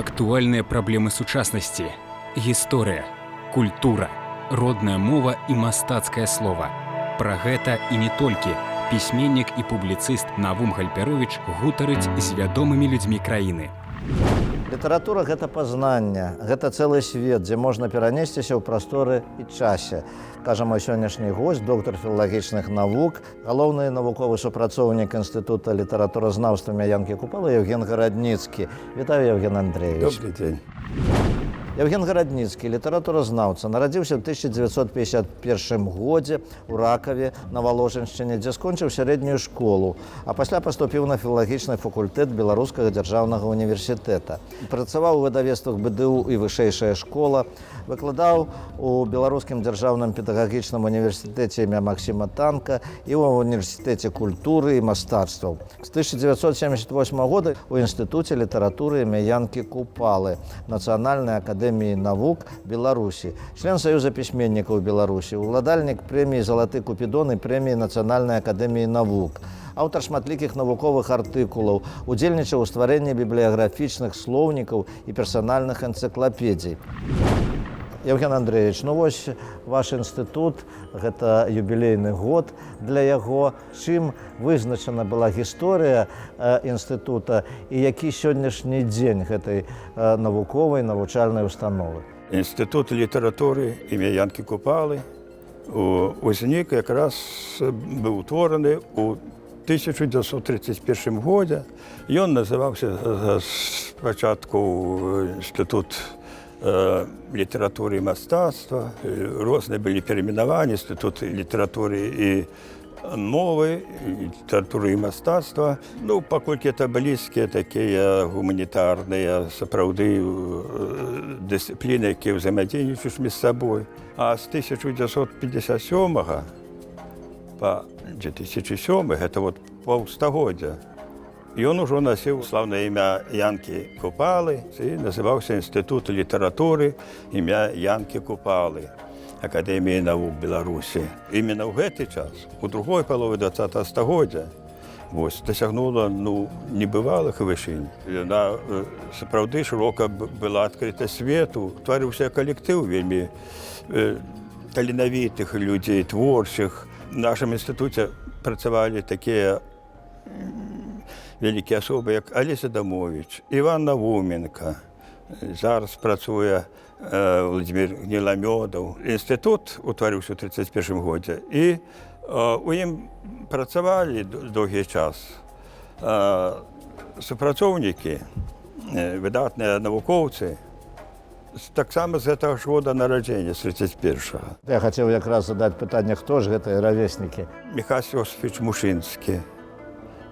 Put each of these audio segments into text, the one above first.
Актуальныя праблемы сучаснасці, гісторыя, культура, родная мова і мастацкае слова. Пра гэта і не толькі пісьменнік і публіцыст Навум Гальперовіч гутарыць з вядомымі людзьмі краіны. Літаратура – гэта пазнанне, гэта цэлы свет, дзе можна перанесціся ў прасторы і часе. Кажа мой сённяшні гость, доктар філалагічных навук, галоўны навуковы супрацоўнік Інстытута літаратуразнаўства імя Янкі Купалы Евген Гарадніцкі. Вітаю, Евген Андреевич. Добрый день. Евген Гарадніцкі, літаратуразнаўца, нарадзіўся ў 1951 годзе ў Ракаве на Валожыншчыне, дзе скончыў сярэднюю школу, а пасля паступіў на філалагічны факультэт Беларускага дзяржаўнага універсітэта. Працаваў у выдавецтвах БДУ і вышэйшая школа, выкладаў у Беларускім дзяржаўным педагагічным універсітэце імя Максіма Танка і ў універсітэце культуры і мастацтваў. З 1978 года ў Інстытуце літаратуры імя Янкі Купалы, Нацыянальнай акадэміі навук Беларусі, член Саюза пісьменнікаў Беларусі, уладальнік прэміі «Залаты Купідон» і прэміі Нацыянальнай акадэміі навук, аўтар шматлікіх навуковых артыкулаў, удзельнічаў у стварэнні бібліяграфічных слоўнікаў і персанальных энцыклапедый. Евген Андреевич, ну вось ваш інстытут, гэта юбілейны год для яго. Чым вызначана была гісторыя інстытута і які сённяшні дзень гэтай навуковай навучальнай установы? Інстытут літаратуры імя Янкі Купалы узнік якраз быў утвораны ў 1931 годзе. Ён называўся спачатку Інстытут літаратуры і мастацтва, розныя былі перайменаванні, Інстытут літаратуры і мовы, літаратуры і мастацтва. Ну, паколькі это блізкія такія гуманітарныя, сапраўды дысцыпліны, якія ўзаемадзейнічаюць між сабой. А з 1957 па 2007, гэта вот паўстагоддзя, ён ужо насіў слаўнае імя Янкі Купалы і называўся Інстытут літаратуры імя Янкі Купалы, Акадэміі навук Беларусі. Именно ў гэты час, у другой палове 20 стагоддзя, дасягнула небывалых вышынь. Яна сапраўды шырока была адкрыта свету, тварыўся калектыў вельмі таленавітых людзей, творчых. В нашым інстытуце працавалі такія вялікія асобы, як Алесь Адамович, Іван Навуменка, зараз працуе Владимир Гніламёдаў. Інстытут утварыўся ў 1931 годзе, і у ім працавалі доўгі час супрацоўнікі, выдатныя навукоўцы, таксама з гэтага ж года нараджэння, з 1931. Я хацеў якраз задаць пытанне, хто ж гэтыя равеснікі? Міхась Йосифович Мушынскі,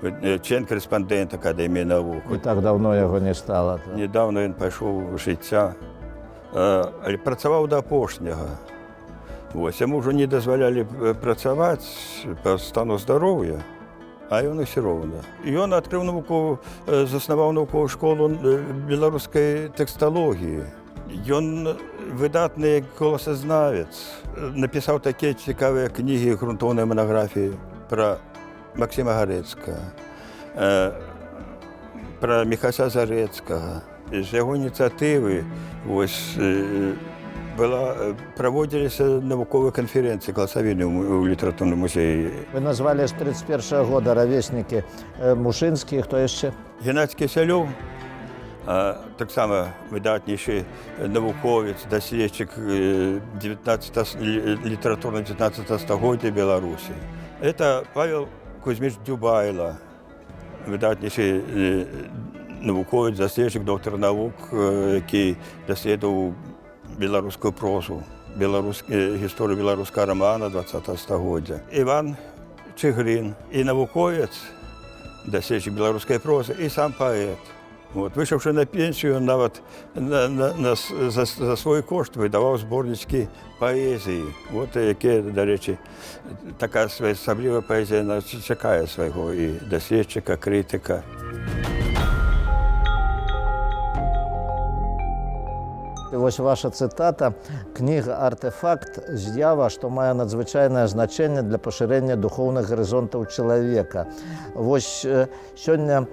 член-карэспандэнт Акадэміі навук. Не так даўно яго не стала. Недавно ён пайшоў у жыцця, але працаваў да апошняга. Яму ўжо не дазвалялі працаваць па стану здароўя, а ён усё роўна. Ён адкрыў заснаваў навуковую школу беларускай тэксталогіі. Ён выдатны голасазнавец, напісаў такія цікавыя кнігі, грунтоўныя манаграфіі пра Максіма Гарэцкага, пра Міхася Зарэцкага. З яго ініцыятывы праводзіліся навуковыя канферэнцыі, класавіны ў літаратурным музеі. Вы назвалі з 1931 года равеснікі Мушынскі, хто яшчэ? Геннадзь Кісялёў, таксама выдатнейшы навуковец, даследчык літаратурна 19 стагоддзя Беларусі. Это Павел Кузьміч Дзюбайла, выдатнейшы навуковец, даследчык, доктар навук, які даследаваў беларускую прозу, гісторыю беларускага рамана 20 стагоддзя. Іван Чыгрын, і навуковец, даследчык беларускай прозы, і сам паэт. Вышаўшы на пенсію, нават за свой кошт выдаваў зборнічкі паэзіі. Якія, дарэчы, такая своеасаблівая паэзія чакае свайго і даследчыка, крытыка. Вось ваша цытата. Кніга «Артефакт» з'ява, што мае надзвычайнае значэнне для пашырэння духоўных гарызонтаў чалавека. Вось сёння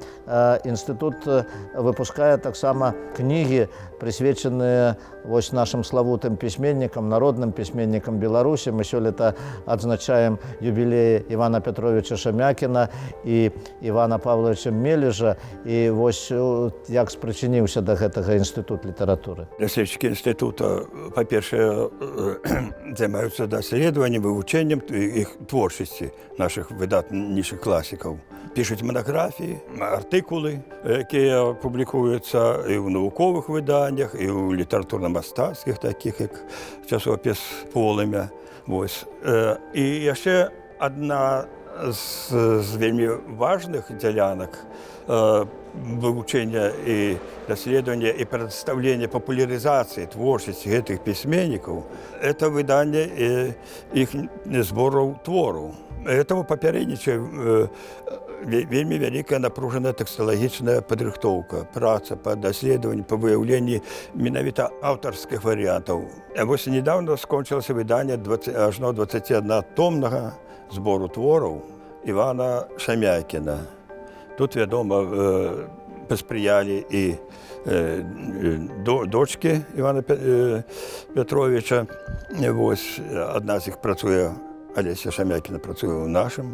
інстытут выпускае таксама кнігі, прысвечаныя вось нашым славутым пісьменнікам, народным пісьменнікам Беларусі. Мы сёлета адзначаем юбілеі Івана Петровича Шамякіна і Івана Павловича Мележа. І вось як спрычыніўся да гэтага інстытут літаратуры? Даследчики института, по-перше, занимаются доследованием, вывучением их творчости, наших выдатнейших классиков. Пишуть монографії, артикули, які публікуються і в наукових виданнях, і в літературно-мистецьких, таких як часопис «Полем'я». Ось. І ще одна з вельми важних ділянок вивчення і дослідження і представлення популяризації творчості цих письменників – це видання їх зборів творів. Этому попередничає вельми велика напружена текстологічна підрихтовка, праця по дослідженню, по виявленню менавіта авторських варіантів. Ось недавно скончилося видання аж 21-томного збору творів Івана Шамякіна. Тут, відомо, посприяли і дочки Івана Петровича. Ось одна з їх працює, Олеся Шамякіна, працює в нашому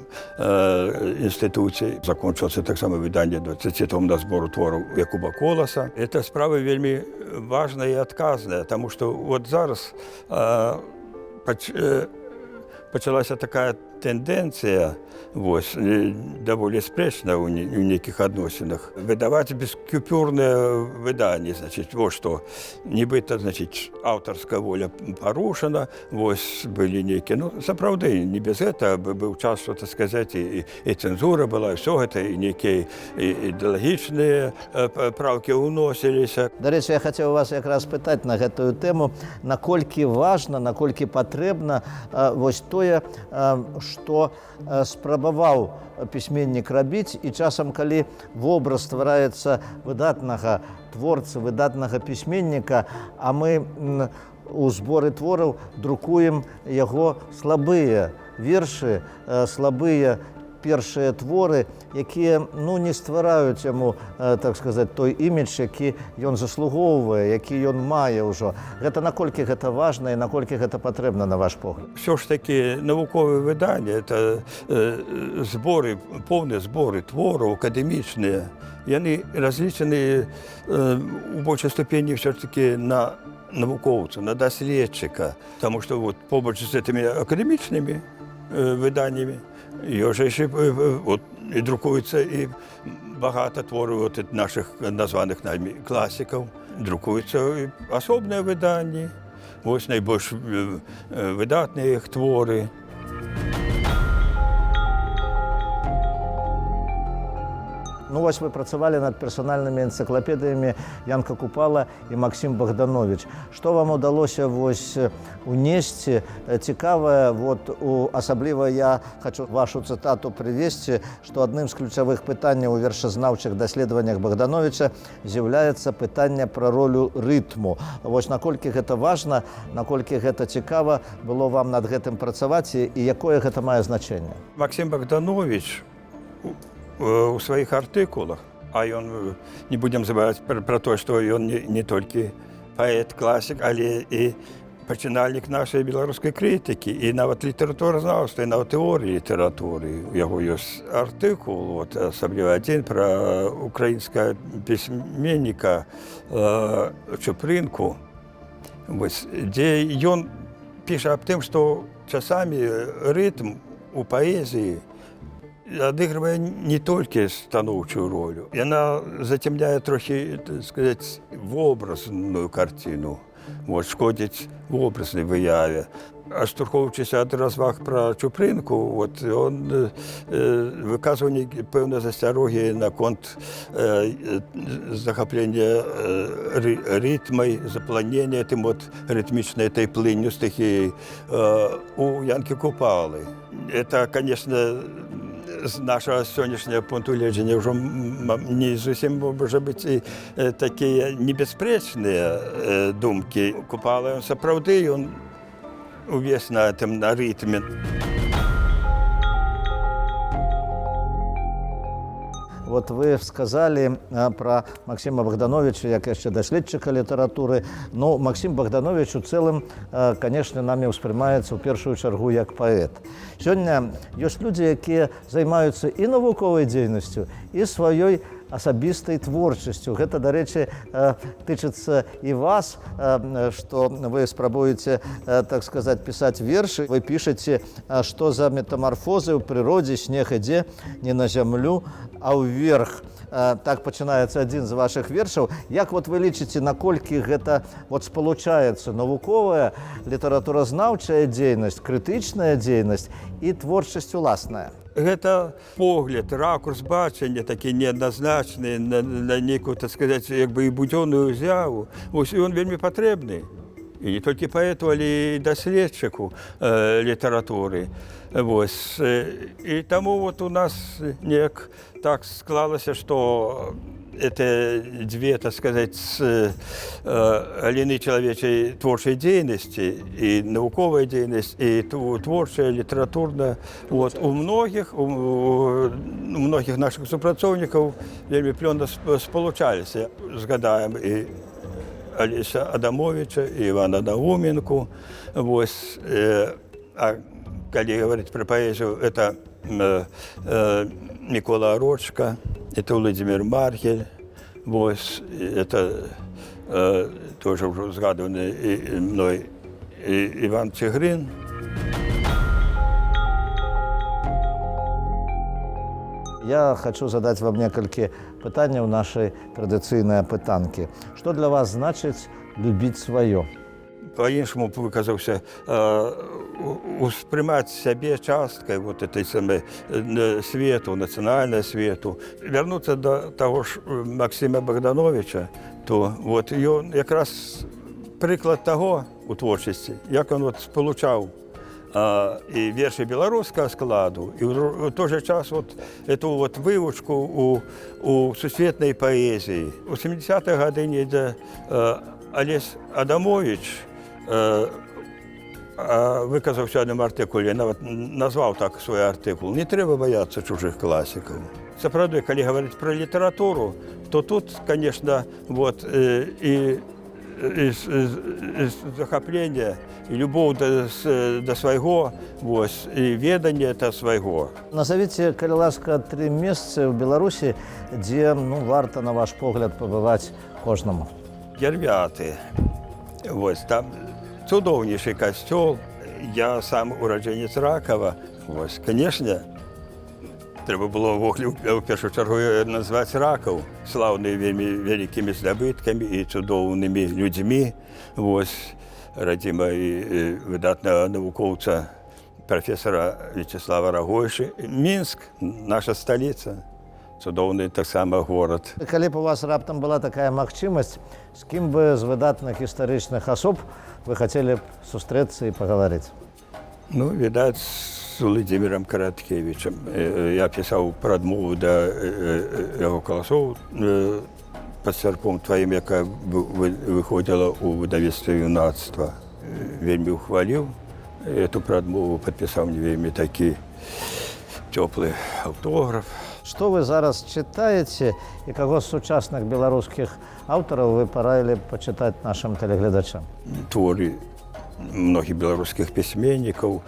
інституті. Закончилося так само видання 20-томного збору творів Якуба Колоса. Це справа вельми важна і відказна, тому що от зараз почалася така тенденція, ось, доволі спречна у неких відносинах, видавати безкупюрне видання, значить, ось що, нібито, значить, авторська воля порушена, ось, були некі, ну, заправді, не без этого, був час, що, так сказати, і цензура була, і все це, і некі ідеологічні правки уносилися. До речі, я хотів вас якраз питати на гэтую тему, наколькі важна, наколькі патрэбна вось тое, што спрабаваў пісьменнік рабіць, і часам, калі вобраз ствараецца выдатнага творцы, выдатнага пісьменніка, а мы у зборы твораў друкуем яго слабыя вершы, слабыя першыя творы, якія, ну, не ствараюць яму, так сказаць, той імідж, які ён заслугоўвае, які ён мае ўжо. Гэта наколькі гэта важна і наколькі гэта патрэбна, на ваш погляд? Все ж таки науковые видання, це збори, повні збори творів, академічні, вони розлічені у більшій ступені все ж таки на науковця, на дослідчика, тому що от побач з цими академічними виданнями і вже ще от, і друкується і багато творів от наших названих нами класиків. Друкуються і особні видання, ось найбільш видатні їх твори. Ну, вось вы працавалі над персанальнымі энцыклапедыямі Янка Купала і Максім Богданович. Што вам удалося вось унесці цікавае? Вот асабліва я хочу вашу цытату прывесці, што адным з ключавых пытанняў у вершазнаўчых даследаваннях Богдановича з'яўляецца пытанне пра ролю рытму. Вось наколькі гэта важна, наколькі гэта цікава было вам над гэтым працаваць і якое гэта мае значэнне? Максим Богданович у своих артикулах, а он, не будем забывать про то, что он не только поэт, классик, але и починальник нашей белорусской критики, и нават литературознавства, и нават теории литературы. У него есть артикул, вот, особливо один, про украинского письменника Чупринку, вот, где он пишет об том, что часами ритм у поэзии адыгрывае не толькі станоўчую ролю. Яна зацемняе трохі, так сказаць, вобразную карціну, вот, шкодзіць вобразнай выяве. Аштурхоўваючыся ад разваг пра Чупрынку, вот, он выказваў пэўныя засцярогі наконт захаплення ритмай, запланення тым вот ритмічнай этой плынню стыхіяй у Янкі Купалы. Это, конечно, з нашого сьогоднішнього пункту гледжання вже не зовсім може бути такі небезпечні думки. Купала він сапраўды, він увесь на ритмі. Вот вы сказали про Максима Богдановича, як яшчэ даследчыка літаратуры. Ну, Максим Богданович у цэлым, конечно, нами ўспрымаецца ў першую чаргу як паэт. Сёння ёсць людзі, якія займаюцца і навуковай дзейнасцю, і сваёй асабістай творчасцю. Гэта, дарэчы, тычыцца і вас, што вы спрабуеце, так сказаць, пісаць вершы. Вы пішаце, што за метамарфозы ў прыродзе снег ідзе не на зямлю, а ўверх. Так пачынаецца адзін з вашых вершаў. Як вот вы лічыце, наколькі гэта вот спалучаецца навуковая, літаратуразнаўчая дзейнасць, крытычная дзейнасць і творчасць уласная? Гэта погляд, ракурс бачання такі неадназначны на нейкую, так сказаць, як бы і будзённую з'яву. Вось ён вельмі патрэбны. І не толькі паэту, але і даследчыку літаратуры. Вось. І таму вот у нас неяк так склалася, што это две, так сказать, галіны чалавечай творчай дзейнасці, і навуковая дзейнасць, і творчая, літаратурная. Вот. У многіх наших супрацоўнікаў вельмі плённа спалучаліся. Згадаем і Олеся Адамовича, і Івана Науменку. Вось. А калі говорить про поэзию, это Микола Орочка, это Владимир Маргель, вось, это тоже уже згадыванный мной Иван Чигрин. Я хочу задать вам некалькі пытанняў нашай традыцыйнай апытанкі. Што для вас значыць любіць сваё? По-іншому выказаўся, успрымаць сябе часткай вот этой самой свету, нацыянальнай свету. Вярнуцца до таго ж Максима Богдановича, то вот ён якраз прыклад таго у творчасці, як ён вот спалучаў і вершы беларускага складу, і ў той же час вот эту вот вывучку у сусветнай паэзіі. У 70-х гады недзе Олесь Адамович выказаўся адным артыкуле, нават назваў так свой артыкул. Не трэба баяцца чужых класікаў. Сапраўды, калі гаварыць пра літаратуру, то тут, конечно, вот і захапление, и любовь до свайго, вось, и ведание до свайго. Назовите, калі ласка, 3 месцы ў Беларусі, дзе варта, на ваш погляд, пабываць кожнаму. Ярвяты. Вось, там цудоўнейшы касцёл. Я сам ураджэнец Ракава. Вось, конечно, трэба было ў першую чаргу назваць Ракаў, слаўны вельмі вялікімі здабыткамі і цудоўнымі людзьмі. Вось, радзіма і выдатнага навукоўца прафесара Вячеслава Рагойшы. Мінск, наша сталіца, цудоўны таксама горад. Калі б у вас раптам была такая магчымасць, з кім бы з выдатных гістарычных асоб вы хацелі б сустрэцца і пагаварыць? Ну, відаць, з Владимиром Караткевичем. Я пісаў прадмову да яго каласоў пад сярпом тваім, якая выходзіла ў выдавецтве юнацтва. Вельмі ухваліў эту прадмову, падпісаў мне вельмі такі цёплы аўтограф. Што вы зараз чытаеце і каго з сучасных беларускіх аўтараў вы параілі пачытаць нашым тэлегледачам? Творы многіх беларускіх пісьменнікаў,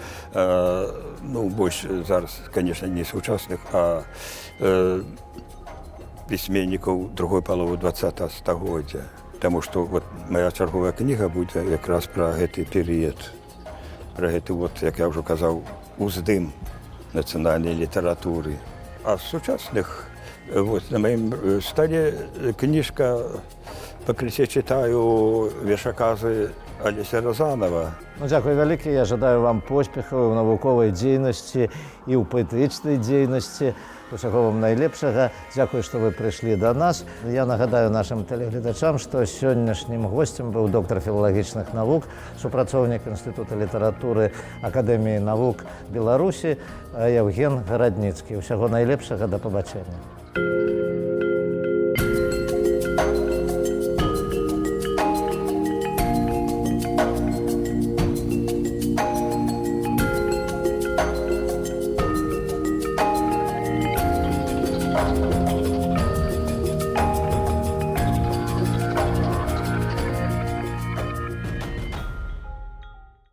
ну, больш зараз, конечно, не сучасных, а пісьменнікаў другой паловы 20-го стагоддзя. Таму што вот моя чарговая кніга будзе якраз пра гэты перыяд, пра гэты, вот, як я ўжо казаў, уздым нацыянальнай літаратуры. А з сучасных, вот, на маім стане кніжка, пакрысе чытаю вершаказы Олеся Розанова. Ну, дзякуй вялікі, я жадаю вам поспехаў у навуковай дзейнасці і ў паэтычнай дзейнасці. Усяго вам найлепшага. Дзякуй, што вы прыйшлі да нас. Я нагадаю нашым тэлегледачам, што сённяшнім госцем быў доктар філалагічных навук, супрацоўнік Інстытута літаратуры Акадэміі навук Беларусі Евген Гарадніцкі. Усяго найлепшага, да пабачэння.